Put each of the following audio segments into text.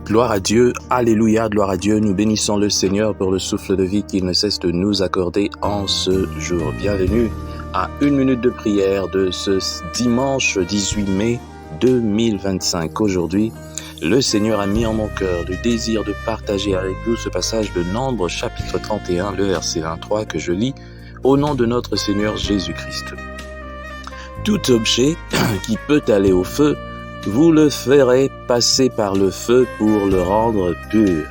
Gloire à Dieu, alléluia, gloire à Dieu, nous bénissons le Seigneur pour le souffle de vie qu'il ne cesse de nous accorder en ce jour. Bienvenue à 1 minute de prière de ce dimanche 18 mai 2025. Aujourd'hui, le Seigneur a mis en mon cœur le désir de partager avec vous ce passage de Nombre chapitre 31, le verset 23 que je lis au nom de notre Seigneur Jésus-Christ. Tout objet qui peut aller au feu, vous le ferez passer par le feu pour le rendre pur.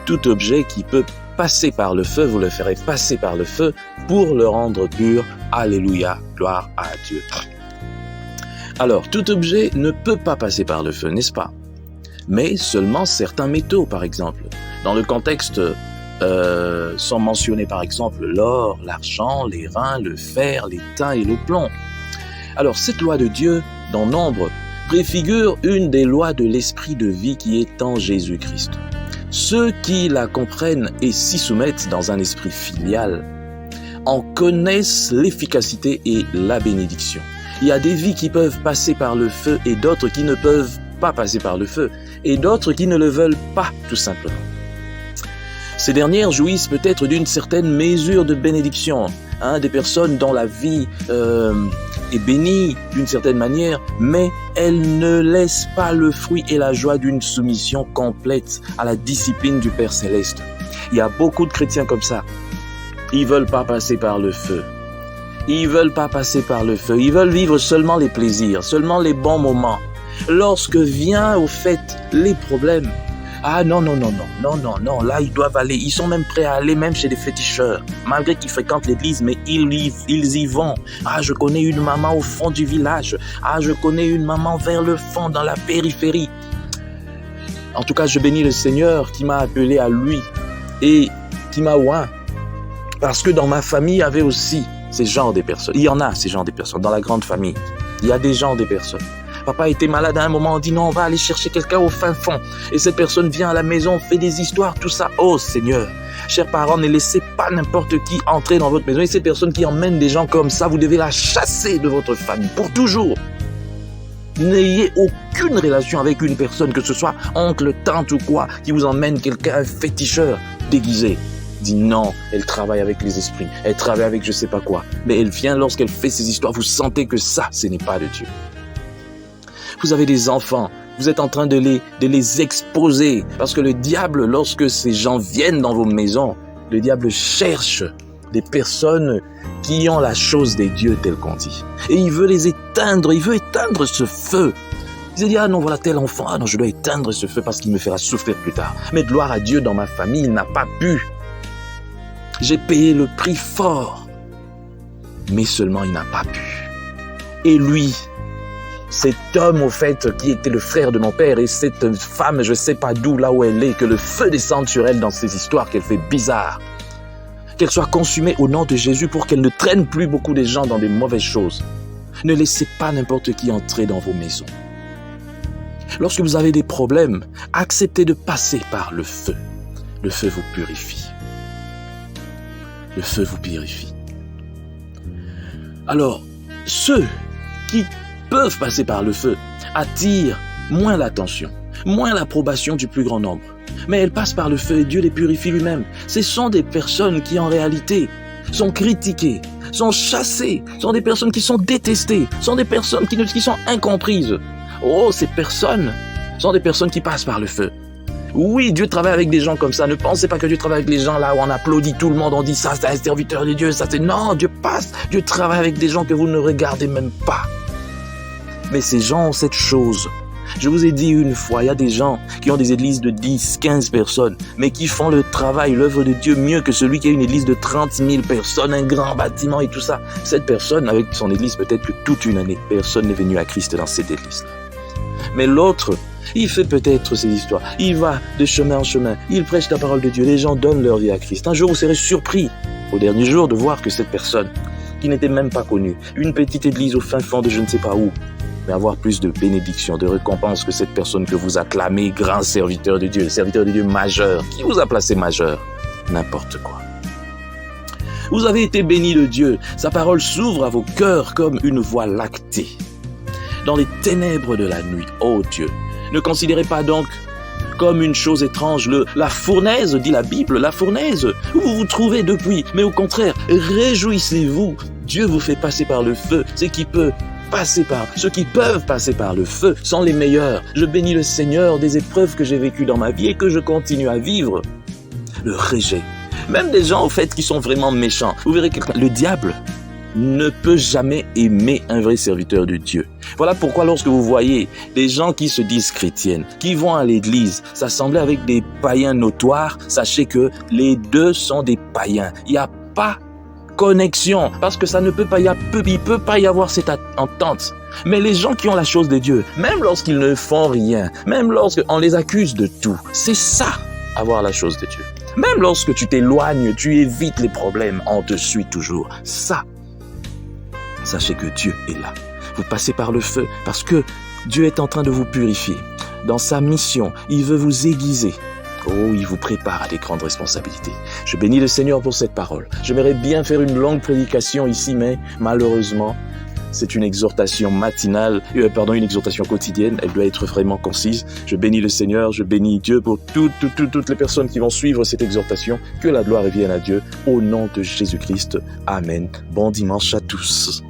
Tout objet qui peut passer par le feu, vous le ferez passer par le feu pour le rendre pur. Alléluia, gloire à Dieu. Alors, tout objet ne peut pas passer par le feu, n'est-ce pas? Mais seulement certains métaux, par exemple. Dans le contexte, sont mentionnés par exemple l'or, l'argent, les reins, le fer, l'étain et le plomb. Alors, cette loi de Dieu, dans Nombre, préfigure une des lois de l'esprit de vie qui est en Jésus-Christ. Ceux qui la comprennent et s'y soumettent dans un esprit filial en connaissent l'efficacité et la bénédiction. Il y a des vies qui peuvent passer par le feu et d'autres qui ne peuvent pas passer par le feu et d'autres qui ne le veulent pas tout simplement. Ces dernières jouissent peut-être d'une certaine mesure de bénédiction, des personnes dont la vie est bénie d'une certaine manière, mais elles ne laissent pas le fruit et la joie d'une soumission complète à la discipline du Père Céleste. Il y a beaucoup de chrétiens comme ça. Ils veulent pas passer par le feu. Ils veulent pas passer par le feu. Ils veulent vivre seulement les plaisirs, seulement les bons moments. Lorsque vient au fait les problèmes, non, là ils doivent aller, ils sont même prêts à aller même chez des féticheurs, malgré qu'ils fréquentent l'église, mais ils y vont. Je connais une maman au fond du village, je connais une maman vers le fond, dans la périphérie. En tout cas, je bénis le Seigneur qui m'a appelé à lui et qui m'a oint, parce que dans ma famille, il y avait aussi ces genres de personnes. Il y en a ces genres de personnes, dans la grande famille, il y a des genres de personnes. Papa était malade à un moment, on dit non, on va aller chercher quelqu'un au fin fond. Et cette personne vient à la maison, fait des histoires, tout ça. Oh Seigneur, chers parents, ne laissez pas n'importe qui entrer dans votre maison. Et cette personne qui emmène des gens comme ça, vous devez la chasser de votre famille pour toujours. N'ayez aucune relation avec une personne, que ce soit oncle, tante ou quoi, qui vous emmène quelqu'un, un féticheur déguisé. Dit non, elle travaille avec les esprits, elle travaille avec je sais pas quoi. Mais elle vient lorsqu'elle fait ces histoires, vous sentez que ça, ce n'est pas de Dieu. Vous avez des enfants, vous êtes en train de les exposer. Parce que le diable, lorsque ces gens viennent dans vos maisons, le diable cherche des personnes qui ont la chose des dieux telle qu'on dit. Et il veut les éteindre, il veut éteindre ce feu. Il se dit, non, voilà tel enfant, non, je dois éteindre ce feu parce qu'il me fera souffrir plus tard. Mais gloire à Dieu, dans ma famille, il n'a pas pu. J'ai payé le prix fort, mais seulement il n'a pas pu. Et lui, cet homme, au fait, qui était le frère de mon père, et cette femme, je ne sais pas d'où, là où elle est, que le feu descende sur elle dans ces histoires qu'elle fait bizarres. Qu'elle soit consumée au nom de Jésus pour qu'elle ne traîne plus beaucoup de gens dans des mauvaises choses. Ne laissez pas n'importe qui entrer dans vos maisons. Lorsque vous avez des problèmes, acceptez de passer par le feu. Le feu vous purifie. Le feu vous purifie. Alors, ceux qui peuvent passer par le feu attirent moins l'attention, moins l'approbation du plus grand nombre. Mais elles passent par le feu et Dieu les purifie lui-même. Ce sont des personnes qui en réalité sont critiquées, sont chassées, sont des personnes qui sont détestées, sont des personnes qui sont incomprises. Oh, ces personnes sont des personnes qui passent par le feu. Oui, Dieu travaille avec des gens comme ça. Ne pensez pas que Dieu travaille avec les gens là où on applaudit tout le monde, on dit ça c'est un serviteur de Dieu, ça c'est... Non, Dieu travaille avec des gens que vous ne regardez même pas. Mais ces gens ont cette chose. Je vous ai dit une fois, il y a des gens qui ont des églises de 10, 15 personnes, mais qui font le travail, l'œuvre de Dieu mieux que celui qui a une église de 30 000 personnes, un grand bâtiment et tout ça. Cette personne, avec son église, peut-être que toute une année, personne n'est venu à Christ dans cette église. Mais l'autre, il fait peut-être ces histoires. Il va de chemin en chemin, il prêche la parole de Dieu, les gens donnent leur vie à Christ. Un jour, vous serez surpris, au dernier jour, de voir que cette personne, qui n'était même pas connue, une petite église au fin fond de je ne sais pas où, mais avoir plus de bénédiction, de récompense que cette personne que vous acclamez, grand serviteur de Dieu majeur. Qui vous a placé majeur? N'importe quoi. Vous avez été bénis de Dieu. Sa parole s'ouvre à vos cœurs comme une voie lactée. Dans les ténèbres de la nuit, ô Dieu, ne considérez pas donc comme une chose étrange, la fournaise, dit la Bible, la fournaise, où vous vous trouvez depuis. Mais au contraire, réjouissez-vous. Dieu vous fait passer par le feu. Ceux qui peuvent passer par le feu sont les meilleurs. Je bénis le Seigneur des épreuves que j'ai vécues dans ma vie et que je continue à vivre. Le rejet. Même des gens, au fait, qui sont vraiment méchants. Vous verrez que le diable ne peut jamais aimer un vrai serviteur de Dieu. Voilà pourquoi lorsque vous voyez des gens qui se disent chrétiennes, qui vont à l'église, s'assembler avec des païens notoires, sachez que les deux sont des païens. Il n'y a pas connexion, parce que ça ne peut pas, il peut pas y avoir cette entente. Mais les gens qui ont la chose de Dieu, même lorsqu'ils ne font rien, même lorsqu'on les accuse de tout, c'est ça, avoir la chose de Dieu. Même lorsque tu t'éloignes, tu évites les problèmes, on te suit toujours. Ça, sachez que Dieu est là. Vous passez par le feu parce que Dieu est en train de vous purifier. Dans sa mission, il veut vous aiguiser. Oh, il vous prépare à des grandes responsabilités. Je bénis le Seigneur pour cette parole. J'aimerais bien faire une longue prédication ici, mais malheureusement, c'est une exhortation matinale, une exhortation quotidienne. Elle doit être vraiment concise. Je bénis le Seigneur, je bénis Dieu pour toutes les personnes qui vont suivre cette exhortation. Que la gloire revienne à Dieu. Au nom de Jésus-Christ. Amen. Bon dimanche à tous.